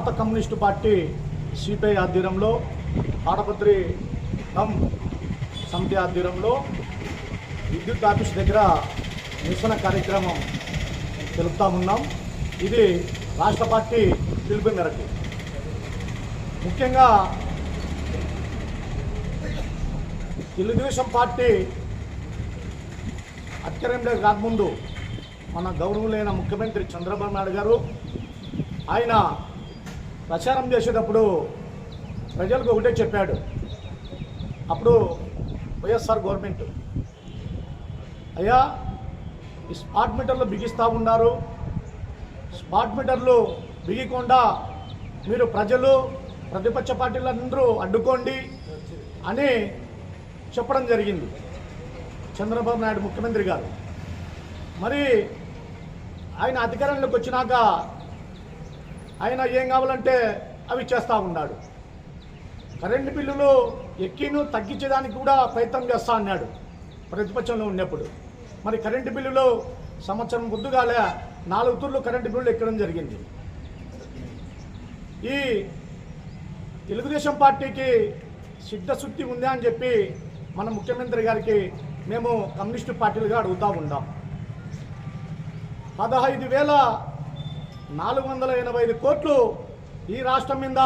భారత communist party CPI ఆధ్వర్యంలో తాడపత్రి సమితి ఆధ్వర్యంలో విద్యుత్ ఆఫీస్ దగ్గర నిరసన కార్యక్రమం తెలుపుతా ఉన్నాం. ఇది రాష్ట్ర పార్టీ పిలుపు మేరకు ముఖ్యంగా తెలుగుదేశం పార్టీ అధికారంలోకి రాకముందు మన గౌరవులైన ముఖ్యమంత్రి చంద్రబాబు నాయుడు గారు ఆయన ప్రచారం చేసేటప్పుడు ప్రజలకు ఒకటే చెప్పాడు. అప్పుడు వైఎస్ఆర్ గవర్నమెంట్, అయ్యా ఈ స్మార్ట్ మీటర్లు బిగిస్తూ ఉన్నారు, స్మార్ట్ మీటర్లు బిగికుండా మీరు ప్రజలు ప్రతిపక్ష పార్టీలందరూ అడ్డుకోండి అని చెప్పడం జరిగింది చంద్రబాబు నాయుడు ముఖ్యమంత్రి గారు. మరి ఆయన అధికారంలోకి వచ్చినాక ఆయన ఏం కావాలంటే అవి చేస్తూ ఉన్నాడు. కరెంటు బిల్లులు ఎక్కిను తగ్గించేదానికి కూడా ప్రయత్నం చేస్తా అన్నాడు ప్రతిపక్షంలో ఉన్నప్పుడు. మరి కరెంటు బిల్లులు సంవత్సరం పొద్దుగాలే 4 తూర్లు కరెంటు బిల్లులు ఎక్కడం జరిగింది. ఈ తెలుగుదేశం పార్టీకి సిద్ధశుద్ధి ఉందా అని చెప్పి మన ముఖ్యమంత్రి గారికి మేము కమ్యూనిస్టు పార్టీలుగా అడుగుతూ ఉన్నాం. 15,485 కోట్లు ఈ రాష్ట్రం మీద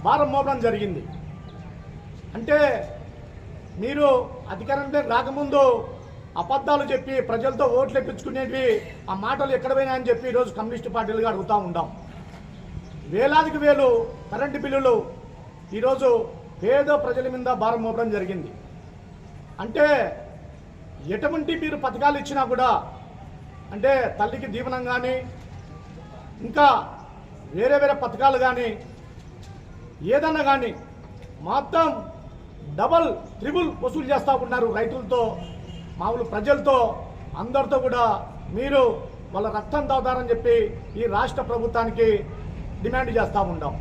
భారం మోపడం జరిగింది. అంటే మీరు అధికారంలో రాకముందు అబద్ధాలు చెప్పి ప్రజలతో ఓట్లు ఎప్పించుకునేవి ఆ మాటలు ఎక్కడ పోయినాయని చెప్పి ఈరోజు కమ్యూనిస్టు పార్టీలుగా అడుగుతూ ఉంటాం. వేలాదికి వేలు కరెంటు బిల్లులు ఈరోజు పేద ప్రజల మీద భారం మోపడం జరిగింది. అంటే ఎటువంటి మీరు పథకాలు ఇచ్చినా కూడా, అంటే తల్లికి దీవెనం కానీ ఇంకా వేరే వేరే పథకాలు కానీ ఏదన్నా కానీ మొత్తం డబల్ ట్రిపుల్ వసూలు చేస్తూ ఉన్నారు. రైతులతో, మామూలు ప్రజలతో, అందరితో కూడా మీరు వాళ్ళ రక్తం తాగుతారని చెప్పి ఈ రాష్ట్ర ప్రభుత్వానికి డిమాండ్ చేస్తూ ఉంటాం.